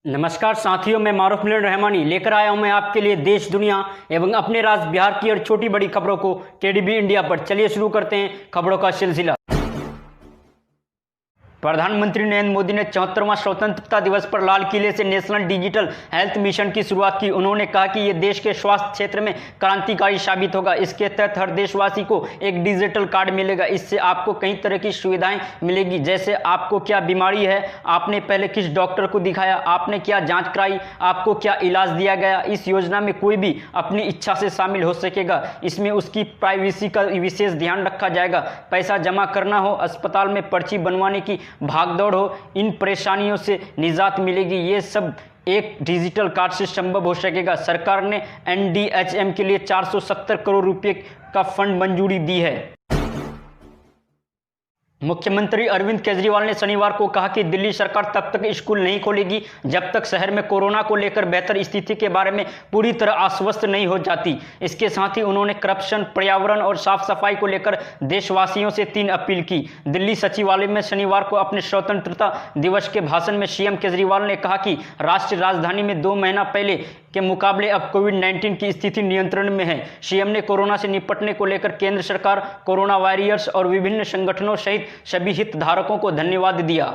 नमस्कार साथियों, मैं मारूफ मिलन रहमानी लेकर आया हूं मैं आपके लिए देश दुनिया एवं अपने राज्य बिहार की और छोटी बड़ी खबरों को केडीबी इंडिया पर। चलिए शुरू करते हैं खबरों का सिलसिला। प्रधानमंत्री नरेंद्र मोदी ने 74वां स्वतंत्रता दिवस पर लाल किले से नेशनल डिजिटल हेल्थ मिशन की शुरुआत की। उन्होंने कहा कि यह देश के स्वास्थ्य क्षेत्र में क्रांतिकारी साबित होगा। इसके तहत हर देशवासी को एक डिजिटल कार्ड मिलेगा। इससे आपको कई तरह की सुविधाएं मिलेगी, जैसे आपको क्या बीमारी है, आपने पहले किस डॉक्टर को दिखाया, आपने क्या जांच कराई, आपको क्या इलाज दिया गया। इस योजना में कोई भी अपनी इच्छा से शामिल हो सकेगा। इसमें उसकी प्राइवेसी का विशेष ध्यान रखा जाएगा। पैसा जमा करना हो, अस्पताल में पर्ची बनवाने की भागदौड़ हो, इन परेशानियों से निजात मिलेगी। ये सब एक डिजिटल कार्ड से संभव हो सकेगा। सरकार ने एनडीएचएम के लिए 470 करोड़ रुपए का फंड मंजूरी दी है। मुख्यमंत्री अरविंद केजरीवाल ने शनिवार को कहा कि दिल्ली सरकार तब तक स्कूल नहीं खोलेगी जब तक शहर में कोरोना को लेकर बेहतर स्थिति के बारे में पूरी तरह आश्वस्त नहीं हो जाती। इसके साथ ही उन्होंने करप्शन, पर्यावरण और साफ सफाई को लेकर देशवासियों से 3 अपील की। दिल्ली सचिवालय में शनिवार को अपने स्वतंत्रता दिवस के भाषण में सीएम केजरीवाल ने कहा कि राष्ट्रीय राजधानी में 2 महीना पहले के मुकाबले अब कोविड-19 की स्थिति नियंत्रण में है। सीएम ने कोरोना से निपटने को लेकर केंद्र सरकार, कोरोना वॉरियर्स और विभिन्न संगठनों सहित सभी हितधारकों को धन्यवाद दिया।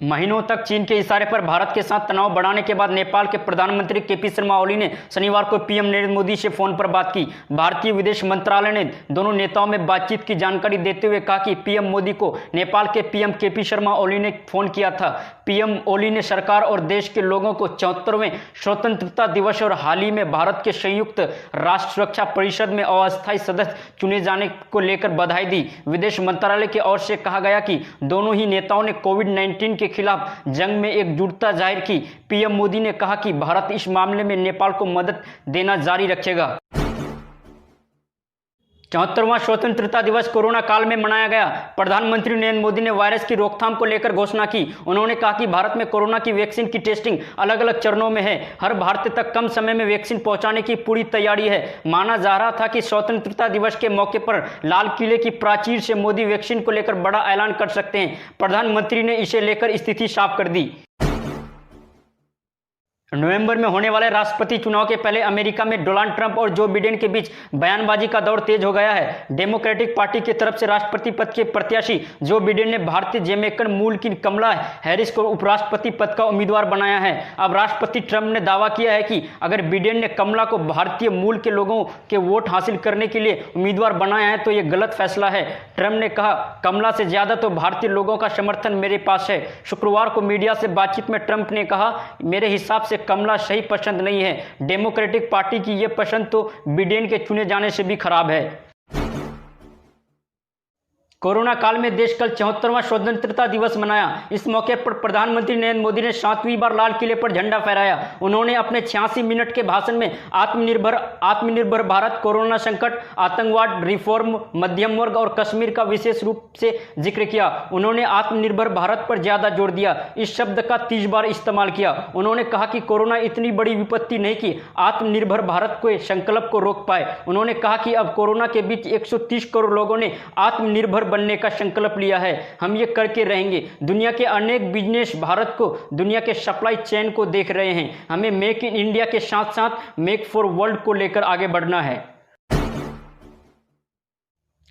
महीनों तक चीन के इशारे पर भारत के साथ तनाव बढ़ाने के बाद नेपाल के प्रधानमंत्री केपी शर्मा ओली ने शनिवार को पीएम नरेंद्र मोदी से फोन पर बात की। भारतीय विदेश मंत्रालय ने दोनों नेताओं में बातचीत की जानकारी देते हुए कहा कि पीएम मोदी को नेपाल के पीएम केपी शर्मा ओली ने फोन किया था। पीएम ओली ने सरकार और देश के लोगों को 74वें स्वतंत्रता दिवस और हाल ही में भारत के संयुक्त राष्ट्र सुरक्षा परिषद में अस्थायी सदस्य चुने जाने को लेकर बधाई दी। विदेश मंत्रालय की ओर से कहा गया कि दोनों ही नेताओं ने कोविड-19 के खिलाफ जंग में एकजुटता जाहिर की। पीएम मोदी ने कहा कि भारत इस मामले में नेपाल को मदद देना जारी रखेगा। 74वां स्वतंत्रता दिवस कोरोना काल में मनाया गया। प्रधानमंत्री नरेंद्र मोदी ने वायरस की रोकथाम को लेकर घोषणा की। उन्होंने कहा कि भारत में कोरोना की वैक्सीन की टेस्टिंग अलग अलग चरणों में है। हर भारतीय तक कम समय में वैक्सीन पहुंचाने की पूरी तैयारी है। माना जा रहा था कि स्वतंत्रता दिवस के मौके पर लाल किले की प्राचीर से मोदी वैक्सीन को लेकर बड़ा ऐलान कर सकते हैं। प्रधानमंत्री ने इसे लेकर स्थिति साफ कर दी। नवंबर में होने वाले राष्ट्रपति चुनाव के पहले अमेरिका में डोनाल्ड ट्रंप और जो बिडेन के बीच बयानबाजी का दौर तेज हो गया है। डेमोक्रेटिक पार्टी की तरफ से राष्ट्रपति पद के प्रत्याशी जो बिडेन ने भारतीय जमैकन मूल की कमला हैरिस को उपराष्ट्रपति पद का उम्मीदवार बनाया है। अब राष्ट्रपति ट्रंप ने दावा किया है कि अगर बिडेन ने कमला को भारतीय मूल के लोगों के वोट हासिल करने के लिए उम्मीदवार बनाया है तो यह गलत फैसला है। ट्रंप ने कहा, कमला से ज्यादा तो भारतीय लोगों का समर्थन मेरे पास है। शुक्रवार को मीडिया से बातचीत में ट्रंप ने कहा, मेरे हिसाब से कमला सही पसंद नहीं है। डेमोक्रेटिक पार्टी की यह पसंद तो बिडेन के चुने जाने से भी खराब है। कोरोना काल में देश कल 74वां स्वतंत्रता दिवस मनाया। इस मौके पर प्रधानमंत्री नरेंद्र मोदी ने 7वीं बार लाल किले पर झंडा फहराया। उन्होंने अपने 86 मिनट के भाषण में आत्मनिर्भर भारत, कोरोना संकट, आतंकवाद, रिफॉर्म, मध्यम वर्ग और कश्मीर का विशेष रूप से जिक्र किया। उन्होंने आत्मनिर्भर भारत पर ज्यादा जोर दिया। इस शब्द का 30 बार इस्तेमाल किया। उन्होंने कहा कि कोरोना इतनी बड़ी विपत्ति नहीं कि आत्मनिर्भर भारत के संकल्प को रोक पाए। उन्होंने कहा कि अब कोरोना के बीच 130 करोड़ लोगों ने आत्मनिर्भर बनने का संकल्प लिया है। हम ये करके रहेंगे। दुनिया के अनेक बिजनेस भारत को दुनिया के सप्लाई चेन को देख रहे हैं। हमें मेक इन इंडिया के साथ साथ मेक फॉर वर्ल्ड को लेकर आगे बढ़ना है।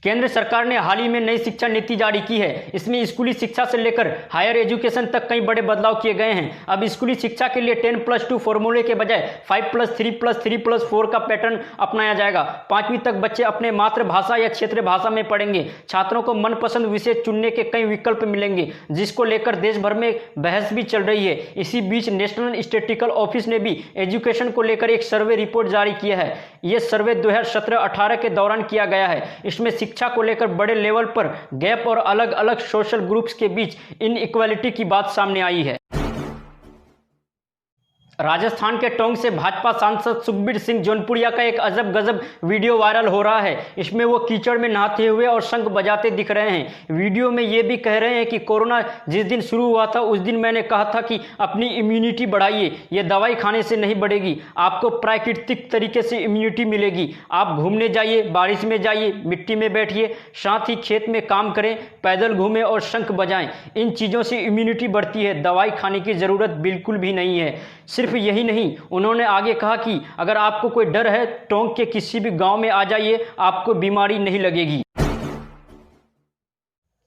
केंद्र सरकार ने हाल ही में नई शिक्षा नीति जारी की है। इसमें स्कूली शिक्षा से लेकर हायर एजुकेशन तक कई बड़े बदलाव किए गए हैं। अब स्कूली शिक्षा के लिए 10+2 फॉर्मूले के बजाय 5+3+3+4 का पैटर्न अपनाया जाएगा। 5वीं तक बच्चे अपने मातृभाषा या क्षेत्रीय भाषा में पढ़ेंगे। छात्रों को मनपसंद विषय चुनने के कई विकल्प मिलेंगे, जिसको लेकर देश भर में बहस भी चल रही है। इसी बीच नेशनल स्टैटिस्टिकल ऑफिस ने भी एजुकेशन को लेकर एक सर्वे रिपोर्ट जारी किया है। यह सर्वे 2017-18 के दौरान किया गया है। इसमें शिक्षा को लेकर बड़े लेवल पर गैप और अलग अलग सोशल ग्रुप्स के बीच इनइक्वालिटी की बात सामने आई है। राजस्थान के टोंक से भाजपा सांसद सुखबीर सिंह जौनपुरिया का एक अजब गजब वीडियो वायरल हो रहा है। इसमें वो कीचड़ में नहाते हुए और शंख बजाते दिख रहे हैं। वीडियो में ये भी कह रहे हैं कि कोरोना जिस दिन शुरू हुआ था उस दिन मैंने कहा था कि अपनी इम्यूनिटी बढ़ाइए, ये दवाई खाने से नहीं बढ़ेगी, आपको प्राकृतिक तरीके से इम्यूनिटी मिलेगी। आप घूमने जाइए, बारिश में जाइए, मिट्टी में बैठिए, साथ ही खेत में काम करें, पैदल घूमें और शंख बजाएं। इन चीज़ों से इम्यूनिटी बढ़ती है, दवाई खाने की ज़रूरत बिल्कुल भी नहीं है। सिर्फ यही नहीं, उन्होंने आगे कहा कि अगर आपको कोई डर है, टोंक के किसी भी गांव में आ जाइए, आपको बीमारी नहीं लगेगी।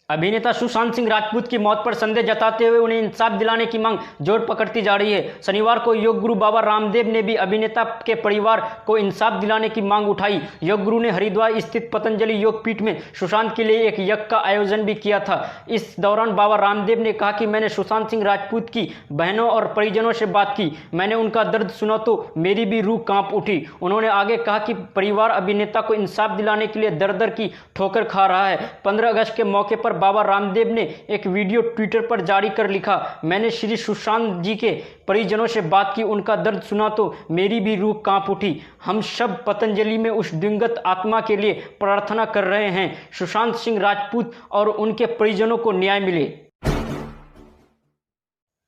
अभिनेता सुशांत सिंह राजपूत की मौत पर संदेह जताते हुए उन्हें इंसाफ दिलाने की मांग जोर पकड़ती जा रही है। शनिवार को योग गुरु बाबा रामदेव ने भी अभिनेता के परिवार को इंसाफ दिलाने की मांग उठाई। योग गुरु ने हरिद्वार स्थित पतंजलि योग पीठ में सुशांत के लिए एक यज्ञ का आयोजन भी किया था। इस दौरान बाबा रामदेव ने कहा कि मैंने सुशांत सिंह राजपूत की बहनों और परिजनों से बात की, मैंने उनका दर्द सुना तो मेरी भी रूह कांप उठी। उन्होंने आगे कहा कि परिवार अभिनेता को इंसाफ दिलाने के लिए दर दर की ठोकर खा रहा है। 15 अगस्त के मौके पर बाबा रामदेव ने एक वीडियो ट्विटर पर जारी कर लिखा, मैंने श्री सुशांत जी के परिजनों से बात की, उनका दर्द सुना तो मेरी भी रूह कांप उठी। हम सब पतंजलि में उस दिवंगत आत्मा के लिए प्रार्थना कर रहे हैं, सुशांत सिंह राजपूत और उनके परिजनों को न्याय मिले।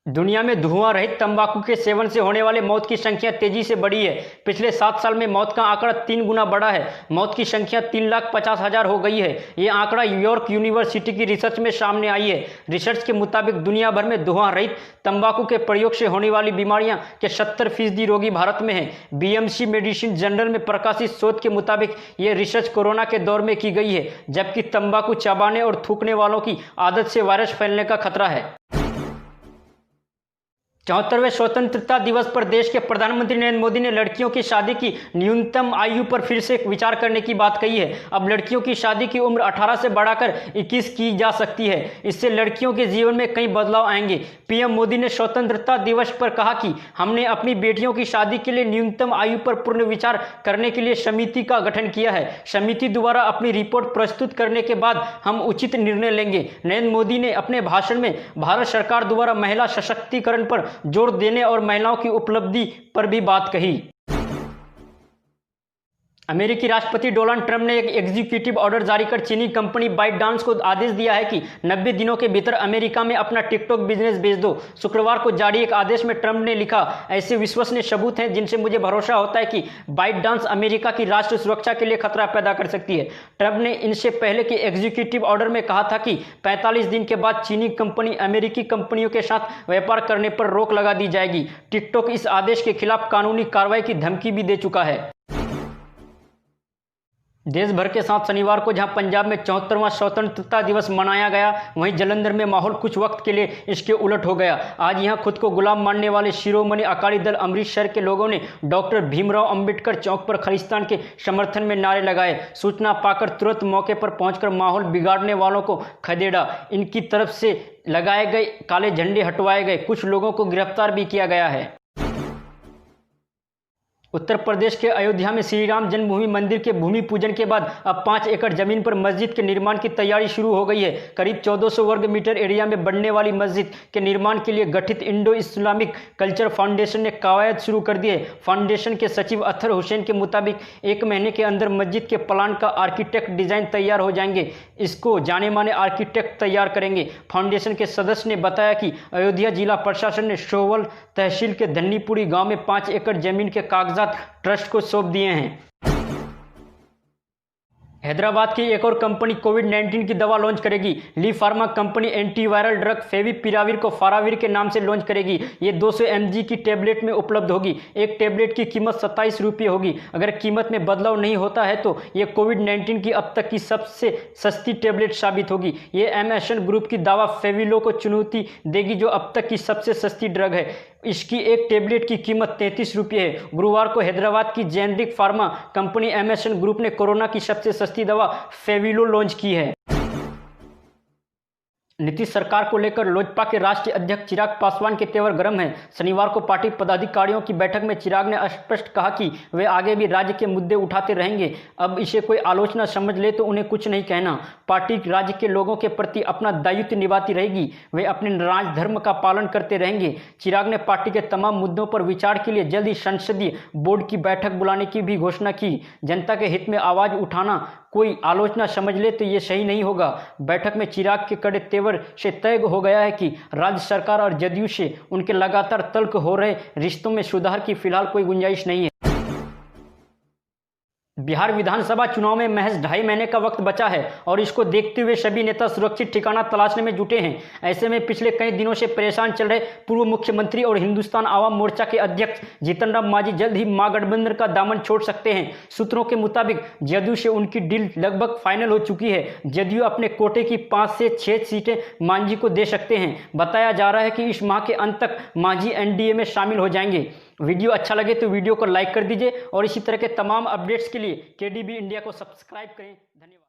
दुनिया में धुआं रहित तंबाकू के सेवन से होने वाले मौत की संख्या तेजी से बढ़ी है। पिछले 7 साल में मौत का आंकड़ा 3 गुना बढ़ा है। मौत की संख्या 3,50,000 हो गई है। ये आंकड़ा न्यूयॉर्क यूनिवर्सिटी की रिसर्च में सामने आई है। रिसर्च के मुताबिक दुनिया भर में धुआं रहित तंबाकू के प्रयोग से होने वाली बीमारियां के 70% रोगी भारत में हैं। बीएमसी मेडिसिन जर्नल में प्रकाशित शोध के मुताबिक ये रिसर्च कोरोना के दौर में की गई है, जबकि तंबाकू चबाने और थूकने वालों की आदत से वायरस फैलने का खतरा है। 74वें स्वतंत्रता दिवस पर देश के प्रधानमंत्री नरेंद्र मोदी ने लड़कियों की शादी की न्यूनतम आयु पर फिर से विचार करने की बात कही है। अब लड़कियों की शादी की उम्र 18 से बढ़ाकर 21 की जा सकती है। इससे लड़कियों के जीवन में कई बदलाव आएंगे। पीएम मोदी ने स्वतंत्रता दिवस पर कहा कि हमने अपनी बेटियों की शादी के लिए न्यूनतम आयु पर पूर्ण विचार करने के लिए समिति का गठन किया है। समिति द्वारा अपनी रिपोर्ट प्रस्तुत करने के बाद हम उचित निर्णय लेंगे। नरेंद्र मोदी ने अपने भाषण में भारत सरकार द्वारा महिला सशक्तिकरण पर जोर देने और महिलाओं की उपलब्धि पर भी बात कही। अमेरिकी राष्ट्रपति डोनाल्ड ट्रंप ने एक एग्जीक्यूटिव ऑर्डर जारी कर चीनी कंपनी बाइटडांस को आदेश दिया है कि 90 दिनों के भीतर अमेरिका में अपना टिकटॉक बिजनेस बेच दो। शुक्रवार को जारी एक आदेश में ट्रंप ने लिखा, ऐसे विश्वसनीय सबूत हैं जिनसे मुझे भरोसा होता है कि बाइटडांस अमेरिका की राष्ट्र सुरक्षा के लिए खतरा पैदा कर सकती है। ट्रंप ने इनसे पहले के एग्जीक्यूटिव ऑर्डर में कहा था कि 45 दिन के बाद चीनी कंपनी अमेरिकी कंपनियों के साथ व्यापार करने पर रोक लगा दी जाएगी। टिकटॉक इस आदेश के खिलाफ कानूनी कार्रवाई की धमकी भी दे चुका है। देश भर के साथ शनिवार को जहां पंजाब में 74वां स्वतंत्रता दिवस मनाया गया, वहीं जालंधर में माहौल कुछ वक्त के लिए इसके उलट हो गया। आज यहां खुद को गुलाम मानने वाले शिरोमणि अकाली दल अमृतसर के लोगों ने डॉक्टर भीमराव अंबेडकर चौक पर खालिस्तान के समर्थन में नारे लगाए। सूचना पाकर तुरंत मौके पर पहुंचकर माहौल बिगाड़ने वालों को खदेड़ा। इनकी तरफ से लगाए गए काले झंडे हटवाए गए। कुछ लोगों को गिरफ्तार भी किया गया है। उत्तर प्रदेश के अयोध्या में श्री राम जन्मभूमि मंदिर के भूमि पूजन के बाद अब 5 एकड़ जमीन पर मस्जिद के निर्माण की तैयारी शुरू हो गई है। करीब 1400 वर्ग मीटर एरिया में बनने वाली मस्जिद के निर्माण के लिए गठित इंडो इस्लामिक कल्चर फाउंडेशन ने कवायद शुरू कर दी है। फाउंडेशन के सचिव अतहर हुसैन के मुताबिक 1 महीने के अंदर मस्जिद के प्लान का आर्किटेक्ट डिजाइन तैयार हो जाएंगे। इसको जाने माने आर्किटेक्ट तैयार करेंगे। फाउंडेशन के सदस्य ने बताया कि अयोध्या जिला प्रशासन ने सोवल तहसील के धन्नीपुरी गाँव में 5 एकड़ जमीन के कागजात ट्रस्ट को सौंप दिए हैं। हैदराबाद की एक और कंपनी कोविड-19 की दवा लॉन्च करेगी। Lee pharma company antiviral drug favipiravir को फाराविर के नाम से लॉन्च करेगी। ये 200 mg की टेबलेट में उपलब्ध होगी। एक टेबलेट की कीमत 27 रुपये होगी। अगर कीमत में बदलाव नहीं होता है तो ये कोविड-19 की अब तक की सबसे सस्ती टेबलेट साबित होगी। ये एमएसएन ग्रुप की दवा फेविलो को चुनौती देगी, जो अब तक की सबसे सस्ती ड्रग है। इसकी एक टेबलेट की कीमत 33 रुपये है। गुरुवार को हैदराबाद की generic pharma company MSN group ने कोरोना की सबसे सस्ती दवा फेविलो लॉन्च की है। नीतीश सरकार को लेकर लोजपा के राष्ट्रीय अध्यक्ष चिराग पासवान के तेवर गर्म हैं। शनिवार को पार्टी पदाधिकारियों की बैठक में चिराग ने स्पष्ट कहा कि वे आगे भी राज्य के मुद्दे उठाते रहेंगे। अब इसे कोई आलोचना समझ ले तो उन्हें कुछ नहीं कहना। पार्टी राज्य के लोगों के प्रति अपना दायित्व निभाती रहेगी। वे अपने राजधर्म का पालन करते रहेंगे। चिराग ने पार्टी के तमाम मुद्दों पर विचार के लिए जल्द ही संसदीय बोर्ड की बैठक बुलाने की भी घोषणा की। जनता के हित में आवाज उठाना कोई आलोचना समझ ले तो ये सही नहीं होगा। बैठक में चिराग के कड़े तेवर से तय हो गया है कि राज्य सरकार और जदयू से उनके लगातार तल्ख हो रहे रिश्तों में सुधार की फिलहाल कोई गुंजाइश नहीं है। बिहार विधानसभा चुनाव में महज 2.5 महीने का वक्त बचा है और इसको देखते हुए सभी नेता सुरक्षित ठिकाना तलाशने में जुटे हैं। ऐसे में पिछले कई दिनों से परेशान चल रहे पूर्व मुख्यमंत्री और हिंदुस्तान आवाम मोर्चा के अध्यक्ष जीतन राम मांझी जल्द ही महागठबंधन का दामन छोड़ सकते हैं। सूत्रों के मुताबिक जदयू से उनकी डील लगभग फाइनल हो चुकी है। जदयू अपने कोटे की 5 से 6 सीटें मांझी को दे सकते हैं। बताया जा रहा है कि इस माह के अंत तक मांझी एनडीए में शामिल हो जाएंगे। वीडियो अच्छा लगे तो वीडियो को लाइक कर दीजिए और इसी तरह के तमाम अपडेट्स के लिए केडीबी इंडिया को सब्सक्राइब करें। धन्यवाद।